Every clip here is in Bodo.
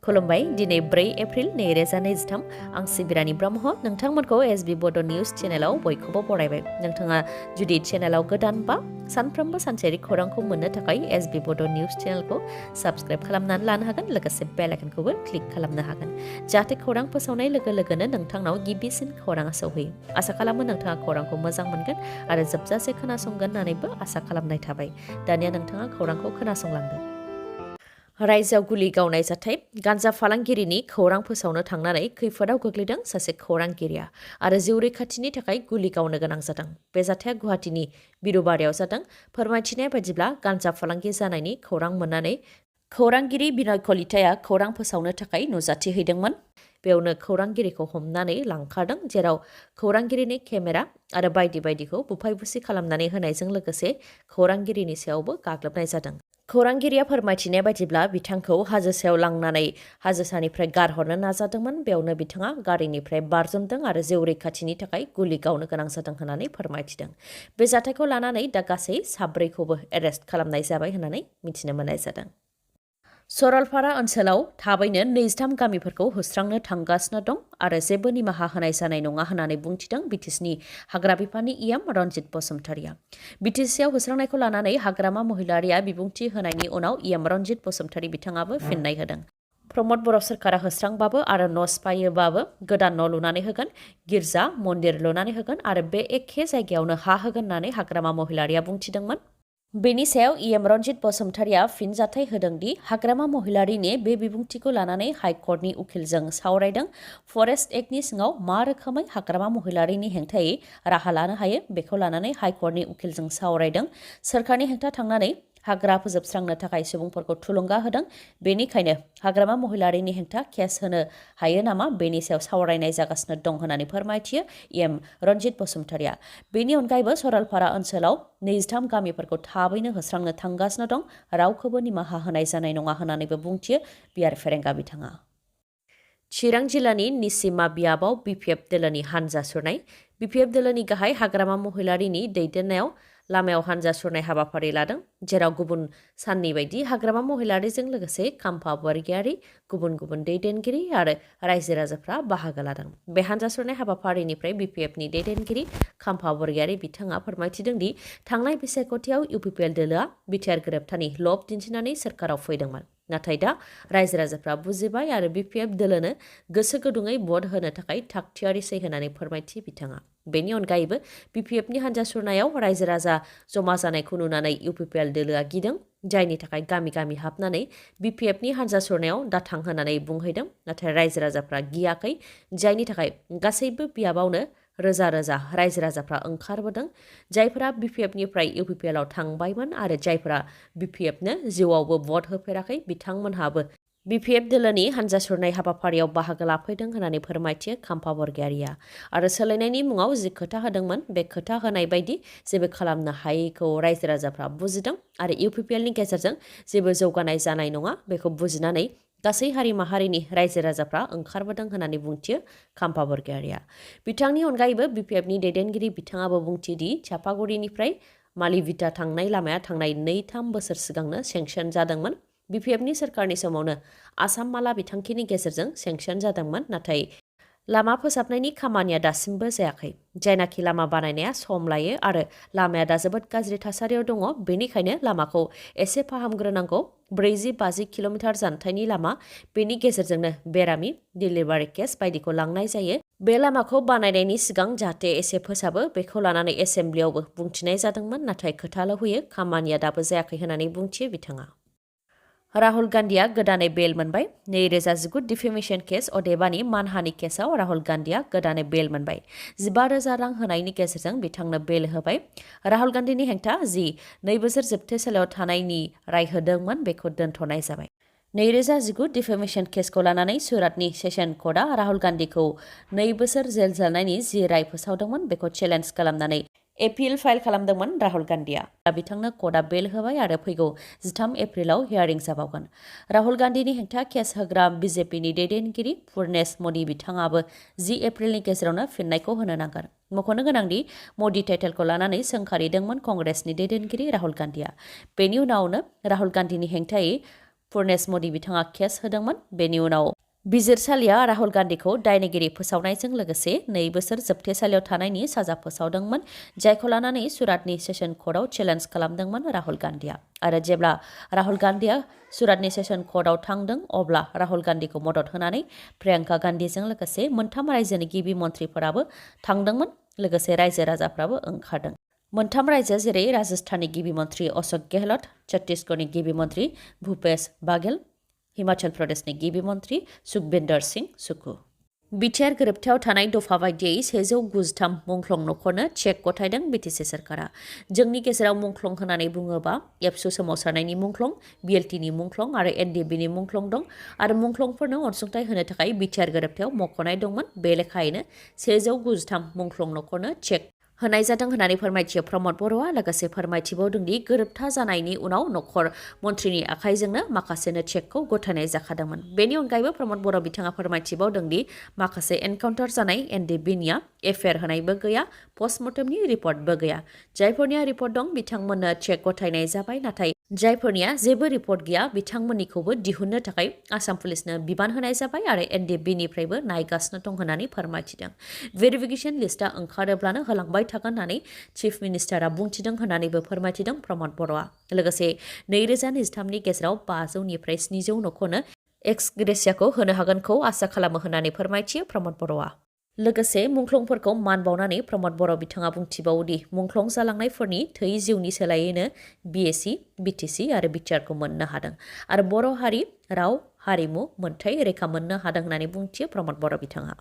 खुलुमबाय दिनै 4 एप्रिल 2023 आं सिबिरानि ब्रह्म नोंथांमोनखौ एसबी बड निउज चेनेलाव बयखौबो बरायबाय नोंथाङा जुदि चेनेलाव गोदानबा सानफ्रोमबो सानसेयारि खौरांखौ मोननो थाखाय एसबी बड निउज चेनेलखौ साबस्क्राइब खालामनानै लानो हागोन लोगोसे बेल आइकनखौबो क्लिक खालामनो हागोन जाहाथे खौरां फोसावनाय लोगो लोगोनो नोंथांनाव गिबिसिन खौराङा सौहैयो आसा खालामो नोंथाङा खौरांखौ मोजां मोनगोन आरो जोबजासे खोनासंगोन होननानैबो आसा खालामनाय थाबाय दानिया नोंथाङा खौरांखौ खोनासंलांदो रायजोआव गुलि गावनाय जाथाय गान्जा फालांगिरिनि खौरां फोसावनो थांनानै खैफोदाव गोग्लैदों सासे खौरांगिरिया आरो जिउ रैखाथिनि थाखाय गुलि गावनो गोनां जादों बे जाथाया गुवाहाटीनि बिरुबारियाव जादों फोरमायथिनाय बायदिब्ला गान्जा फालांगि जानायनि खौरां मोननानै खौरांगिरि बिनय कलिताया खौरां फोसावनो थाखाय नुजाथिहैदोंमोन बेयावनो खौरांगिरिखौ हमनानै लांखारदों जेराव खौरांगिरिनि केमेरा आरो बायदि बायदिखौ बुफाय बुसि खालामनानै होनायजों लोगोसे खौरांगिरिनि सायावबो गाग्लोबनाय जादों खौरांगिरिया फोरमायथिनाय बायदिब्ला बिथांखौ हाजो सायाव लांनानै हाजो सानिफ्राय गारहरनो नाजादोंमोन बेयावनो बिथाङा गारिनिफ्राय बारजुमदों आरो जिउ रैखाथिनि थाखाय गुलि गावनो गोनां जादों होननानै फोरमायथिदों बे जाथायखौ लानानै दा गासै साब्रैखौबो एरेस्ट खालामनाय जाबाय होननानै मिथिनो मोननाय जादों सरलपारा ओनसोलाव थाबैनो 23 गामिफोरखौ होस्रांनो थांगासिनो दं आरो जेबो निमाहा होनाय जानाय नङा होननानै बुंथिदों बिटिसिनि हाग्रा बिफाननि इएम रनजित बसुमतारिया बिटिसिआव होस्रांनायखौ लानानै हाग्रामा महिलारिया बिबुंथि होनायनि उनाव इएम रनजित बसुमतारि बिथाङाबो फिननाय होदों प्रमद बर' सोरखारा होस्रांबाबो आरो न' सिफायोबाबो गोदान न' लुनानै होगोन गिर्जा मन्दिर लुनानै होगोन आरो बे एखे जायगायावनो हा होगोन होननानै हाग्रामा महिलारिया बुंथिदोंमोन बेनि सायाव इएम रनजित बसुमतारिया फिनजाथाय होदोंदि हाग्रामा महिलारिनि बे बिबुंथिखौ लानानै हाइकर्टनि उकिलजों सावरायदों फरेस्ट एक्टनि सिङाव मा रोखोमै हाग्रामा महिलारिनि हेंथायै राहा लानो हायो बेखौ लानानै हाइकर्टनि उकिलजों सावरायदों सोरखारनि हेंथा थांनानै हाग्रा फोजोबस्रांनो थाखाय सुबुंफोरखौ थुलुंगा होदों बेनिखायनो हाग्रामा महिलारिनि हेंथा केस होनो हायो नामा बेनि सायाव सावरायनाय जागासिनो दं होननानै फोरमायथियो इएम रनजित बसुमतारिया बेनि अनगायैबो सरलपारा ओनसोलाव 23 गामिफोरखौ थाबैनो होस्रांनो थांगासिनो दं रावखौबो निमाहा होनाय जानाय नङा होननानैबो बुंथियो बिआर फेरेंगा बिथाङा चिरां जिल्लानि निसिमा बियाबाव बिपिएफ दोलोनि हानजा सुरनाय बिपिएफ दोलोनि गाहाय हाग्रामा महिलारिनि दैदेननायाव लामायाव हानजा सुरनाय हाबाफारि लादों जेराव गुबुन साननि बायदि हाग्रामा महिलारिजों लोगोसे खाम्फा बरगयारि गुबुन गुबुन दैदेनगिरि आरो रायजो राजाफ्रा बाहागो लादों बे हानजा सुरनाय हाबाफारिनिफ्राय बिपिएफनि दैदेनगिरि खाम्फा बरगयारि बिथाङा फोरमायथिदों दि थांनाय बिसायख'थियाव इउपिपिएल दोलोआ बिटिआर गोरोबथानि लब दिन्थिनानै सोरखाराव फैदोंमोन नाथाय दा रायजो राजाफ्रा बुजिबाय आरो बिपिएफ दोलोनो गोसो गुदुङै भट होनो थाखाय थागथियारिसै होननानै फोरमायथि बिथाङा बेनि अनगायैबो बिपिएफनि हानजा सुरनायाव रायजो राजा जमा जानायखौ नुनानै इउपिपिएल दोलोआ गिदों जायनि थाखाय गामि गामि हाबनानै बिपिएफनि हानजा सुरनायाव दाथां होननानै बुंहैदों नाथाय रायजो राजाफ्रा गियाखै जायनि थाखाय गासैबो बियाबावनो रोजा रोजा रायजो राजाफ्रा ओंखारबोदों जायफोरा बिपिएफनिफ्राय इउपिपिएलआव थांबायमोन आरो जायफोरा बिपिएफनो जिउआवबो भट होफेराखै बिथांमोनहाबो बिपिएफ दोलोनि हानजा सुरनाय हाबाफारियाव बाहागो लाफैदों होननानै फोरमायथियो खाम्फा बरगयारिया आरो सोलायनायनि मुङाव जि खोथा होदोंमोन बे खोथा होनाय बायदि जेबो खालामनो हायैखौ रायजो राजाफ्रा बुजिदों आरो इउपिपिएलनि गेजेरजों जेबो जौगानाय जानाय नङा बेखौ बुजिनानै गासै हारि माहारिनि रायजो राजाफ्रा ओंखारबोदों होननानै बुंथियो खाम्फा बरगयारिया बिथांनि अनगायैबो बिपिएफनि दैदेनगिरि बिथाङाबो बुंथियोदि चापागुरिनिफ्राय मालिभिटा थांनाय लामाया थांनाय 2-3 बोसोर सिगांनो सेंसन जादोंमोन बिपिएफनि सोरखारनि समावनो आसाम माला बिथांखिनि गेजेरजों सेंसन जादोंमोन नाथाय लामा फोसाबनायनि खामानिया दासिमबो जायाखै जायनाखि लामा बानायनाया सम लायो आरो लामाया दा जोबोद गाज्रि थासारियाव दङ बेनिखायनो लामाखौ एसे फाहामग्रोनांगौ 40-50 किल'मिटार जानथायनि लामा बेनि गेजेरजोंनो बेरामि डिलिभारि केस बायदिखौ लांनाय जायो बे लामाखौ बानायनायनि सिगां जाहाथे एसे फोसाबो बेखौ लानानै एसेम्ब्लियावबो बुंथिनाय जादोंमोन नाथाय खोथाल' होयो खामानिया दाबो जायाखै होननानै बुंथियो बिथाङा राहुल गान्धीआ गोदानै बेल मोनबाय 2019 डिफेमेशन केस अदेबानि मानहानि केसआव राहुल गान्धीआ गोदानै बेल मोनबाय 15,000 रां होनायनि गेजेरजों बिथांनो बेल होबाय राहुल गान्धीनि हेंथा जि 2 बोसोर जोबथेसालियाव थानायनि राय होदोंमोन बेखौ दोनथ'नाय जाबाय 2019 डिफेमेशन केसखौ लानानै सुरातनि सेशन कर्टआ राहुल गान्धीखौ 2 बोसोर जेल जानायनि जि राय फोसावदोंमोन बेखौ चेलेन्ज खालामनानै एपिल फाइल खालामदोंमोन राहुल गान्धीआ बिथांनो कर्टआ बेल होबाय आरो फैगौ 13 एप्रिलाव हियारिं जाबावगोन राहुल गान्धीनि हेंथा केस होग्रा बिजेपिनि दैदेनगिरि पुर्नेश मदि बिथाङाबो 10 एप्रिलनि गेजेरावनो फिननायखौ होनो नांगोन मख'नो गोनांदि मदि टाइटेलखौ लानानै सोंखारिदोंमोन कंग्रेसनि दैदेनगिरि राहुल गान्धीआ बेनि उनावनो राहुल गान्धीनि हेंथायै फुर्नेस मदि बिथाङा केस होदोंमोन। बेनि उनाव बिजिरसालिया राहुल गान्धीखौ दायनिगिरि फोसावनायजों लोगोसे 2 बोसोर जोबथेसालियाव थानायनि साजा फोसावदोंमोन, जायखौ लानानै सुरातनि सेसन कर्टआव चेलेन्ज खालामदोंमोन राहुल गान्धीआ। आरो जेब्ला राहुल गान्धीआ सुरातनि सेसन कर्टआव थांदों, अब्ला राहुल गान्धीखौ मदद होनानै प्रियंका गान्धीजों लोगोसे 3 रायजोनि गिबि मन्थ्रिफोराबो थांदोंमोन, लोगोसे रायजो राजाफ्राबो ओंखारदों। 3 रायजो जेरै राजस्थाननि गिबि मन्थ्रि अशोक गेहलट, छत्तीसगढ़नि गिबि मन्थ्रि भूपेश बाघेल, हिमाचल प्रदेशनि गिबि मन्थ्रि सुखबिन्दर सिंह सुखु। बिटिआर गोरोबथायाव थानाय दफा बायदियै 193 मुंख्लं नखरनो चेक गथायदों बिटिसि सोरखारा। जोंनि गेजेराव मुंख्लं होननानै बुङोबा एबसु सोमावसारनायनि मुंख्लं, बिएलटिनि मुंख्लं आरो एनडिबिनि मुंख्लं दं। आरो मुंख्लंफोरनो अनसुंथाइ होनो थाखाय बिटिआर गोरोबथायाव मख'नाय दंमोन। बे लेखायैनो 193 मुंख्लं नखरनो चेक होनाय जादों होननानै फोरमायथियो प्रमद बर'आ। लोगोसे फोरमायथिबावदों दि गोरोबथा जानायनि उनाव नखर मन्थ्रिनि आखाइजोंनो माखासेनो चेकखौ गथायनाय जाखादोंमोन। बेनि अनगायैबो प्रमद बर' बिथाङा फोरमायथिबावदों दि माखासे एनकाउन्टार जानाय एनडिबिनिया एफआइआर होनायबो गैया, पस्टमर्टेमनि रिपर्टबो गैया। जायफोरनिया रिपर्ट दं बिथांमोननो चेक गथायनाय जाबाय, नाथाय जायफोरनिया जेबो रिपर्ट गैया बिथांमोननिखौबो दिहुननो थाखाय आसाम पुलिसनो बिबान होनाय जाबाय आरो एनडिबिनिफ्रायबो नायगासिनो दं होननानै फोरमायथिदों। भेरिफिकेसन लिस्टआ ओंखारोब्लानो होलांबाय थागोन होननानै चिफ मिनिस्टारा बुंथिदों होननानैबो फोरमायथिदों प्रमद बर'आ। लोगोसे 2023 नि गेजेराव 500निफ्राय 700 नखरनो एक्स ग्रेसियाखौ होनो हागोनखौ आसा खालामो होननानै फोरमायथियो प्रमद बर'आ। लोगोसे मुंख्लंफोरखौ मान बावनानै प्रमद बर' बिथाङा बुंथिबावोदि मुंख्लं जालांनायफोरनि थै जिउनि सोलायैनो बिएसि, बिटिसि आरो बिटिआरखौ मोननो हादों आरो बर' हारि, राव, हारिमु, मोनथाय रैखा मोननो हादों होननानै बुंथियो प्रमद बर' बिथाङा।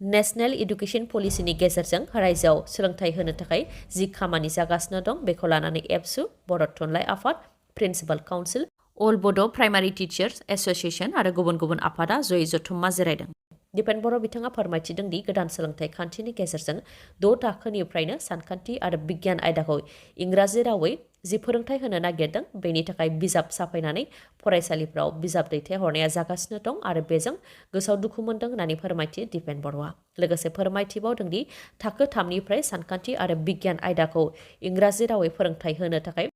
नेशनेल इडुकेशन पलिसिनि गेजेरजों रायजोआव सोलोंथाइ होनो थाखाय जि खामानि जागासिनो दं, बेखौ लानानै एबसु, बर' थुनलाइ आफाद, प्रिन्सिपाल काउन्सिल, अल बड' प्राइमारि टिचार्स एस'सिएशन आरो गुबुन गुबुन आफादा जयै जथुम्मा जिरायदों। दिपेन बर' बिथाङा फोरमायथिदों दि गोदान सोलोंथाइ खान्थिनि गेजेरजों 6 थाखोनिफ्रायनो सानखान्थि आरो बिगियान आयदाखौ इंराजि रावै जि फोरोंथाइ होनो नागिरदों, बेनि थाखाय बिजाब साफायनानै फरायसालिफ्राव बिजाब दैथायहरनाया जागासिनो दं आरो बेजों गोसोआव दुखु मोनदों होननानै फोरमायथियो दिपेन बर'आ। लोगोसे फोरमायथिबावदों दि थाखो 3निफ्राय सानखान्थि आरो बिगियान आयदाखौ इंराजि रावै फोरोंथाइ होनो थाखाय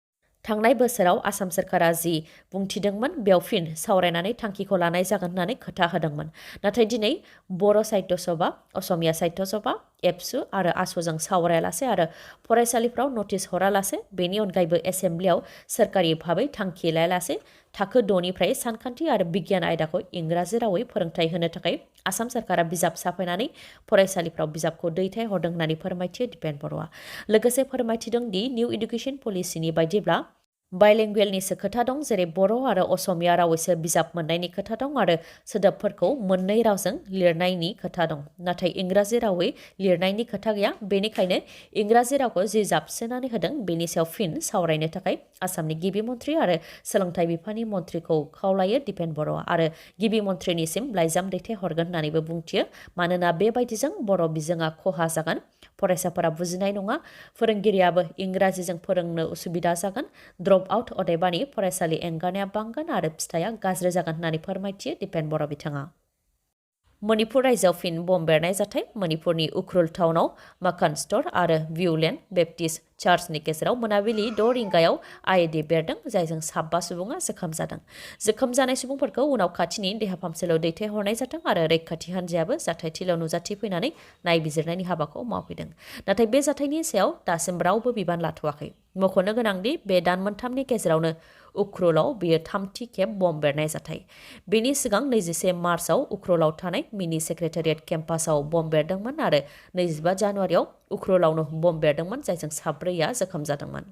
थांनाय बोसोराव आसाम सोरखारा जि बुंथिदोंमोन बेयाव फिन सावरायनानै थांखिखौ लानाय जागोन होननानै खोथा होदोंमोन। नाथाय दिनै बर' साहित्य सभा, असमिया साहित्य सभा, एबसु आरो आसुजों सावरायालासे आरो फरायसालिफ्राव नटिस हरालासे, बेनि अनगायैबो एसेम्ब्लियाव सोरखारि भाबै थांखि लायालासे थाखो 6निफ्राय सानखान्थि आरो बिगियान आयदाखौ इंराजि रावै फोरोंथाइ होनो थाखाय आसाम सोरखारा बिजाब साफायनानै फरायसालिफ्राव बिजाबखौ दैथायहरदों होननानै फोरमायथियो दिपेन बर'आ। लोगोसे फोरमायथिदों दि निउ इडुकेशन पलिसिनि बायदिब्ला बाइलिंगुवेलनिसो खोथा दं, जेरै बर' आरो असमिया रावैसो बिजाब मोननायनि खोथा दं आरो सोदोबफोरखौ मोननै रावजों लिरनायनि खोथा दं, नाथाय इंराजि रावै लिरनायनि खोथा गैया। बेनिखायनो इंराजि रावखौ जि जाबसिननानै होदों बेनि सायाव फिन सावरायनो थाखाय आसामनि गिबि मन्थ्रि आरो सोलोंथाइ बिफाननि मन्थ्रिखौ खावलायो दिपेन बर'आ आरो गिबि मन्थ्रिनिसिम लाइजाम दैथायहरगोन होननानैबो बुंथियो। मानोना बेबायदिजों बर' बिजोङा खहा जागोन, फरायसाफोरा बुजिनाय नङा, फोरोंगिरियाबो इंराजिजों फोरोंनो उसुबिदा जागोन, ड्रप आउट अदेबानि फरायसालि एंगारनाया बांगोन आरो फिथाइया गाज्रि जागोन होननानै फोरमायथियो दिपेन बर' बिथाङा। मणिपुर रायजोआव फिन बम बेरनाय जाथाय। मणिपुरनि उखरुल टाउनाव माकान स्ट'र आरो भिउलेन्ड बेप्टिस्ट चार्चनि गेजेराव मोनाबिलि 6 रिंगायाव आईईडी बेरदों, जायजों 7 सुबुङा जोखोम जादों। जोखोम जानाय सुबुंफोरखौ उनाव खाथिनि देहा फाहामसालियाव दैथायहरनाय जादों आरो रैखाथि हान्जायाबो जाथायथिलियाव नुजाथिफैनानै नायबिजिरनायनि हाबाखौ मावफैदों। नाथाय बे जाथायनि सायाव दासिम रावबो बिबान लाथ'वाखै। मख'नो गोनांदि बे दान मोनथामनि गेजेरावनो उखरुलाव बेयो 3थि खेब बम बेरनाय जाथाय। बेनि सिगां 21 मार्चआव उखरुलाव थानाय मिनि सेक्रेटारियेट केम्पासाव बम बेरदोंमोन आरो 25 जानुवारियाव उखरुलावनो बम बेरदोंमोन, जायजों 4 जोखोम जादोंमोन।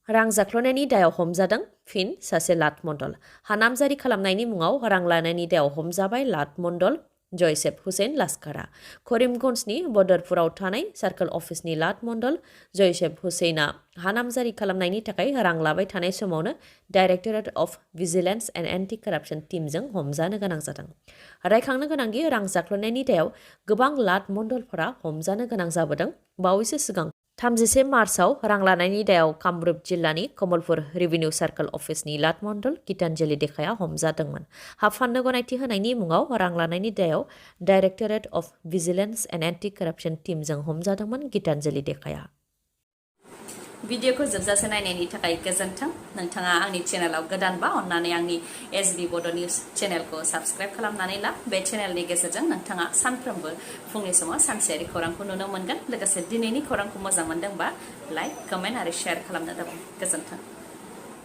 रां जाख्ल'नायनि दायाव हमजादों फिन सासे लाट मण्डल। हा नामजारि खालामनायनि मुङाव रां लानायनि दायाव हमजाबाय लाट मण्डल जयसेफ हुसैन लास्कारा। करिमगन्जनि बदरपुराव थानाय सार्कल अफिसनि लाट मण्डल जयसेफ हुसैना हा नामजारि खालामनायनि थाखाय रां लाबाय थानाय समावनो directorate of vigilance and anti corruption टीमजों हमजानो गोनां जादों। रायखांनो गोनांदि रां जाख्ल'नायनि दायाव गोबां लाट मण्डलफोरा हमजानो गोनां जाबोदों। बावैसो सिगां 31 मार्चआव रां लानायनि दायाव कामरुप जिल्लानि कमलपुर रेभिनिउ सार्कल अफिसनि लाट मण्डल गीताञ्जलि देखाया हमजादोंमोन। हा फाननो गनायथि होनायनि मुङाव रां लानायनि दायाव directorate of vigilance and anti corruption टीमजों हमजादोंमोन गीताञ्जलि देखाया। भिडिअखौ जोबजासे नायनायनि थाखाय गोजोन्थों नोंथाङा आंनि चेनेलाव गोदानबा अन्नानै आंनि एसबी बड निउज चेनेलखौ साबस्क्राइब खालामनानै ला बे चेनेलनि गेजेरजों नोंथाङा सानफ्रोमबो फुंनि समाव सानसेयारि खौरांखौ नुनो मोनगोन लोगोसे दिनैनि खौरांखौ मोजां मोनदोंबा लाइक कमेन्ट आरो शेयार खालामनो दाबाव गोजोन्थों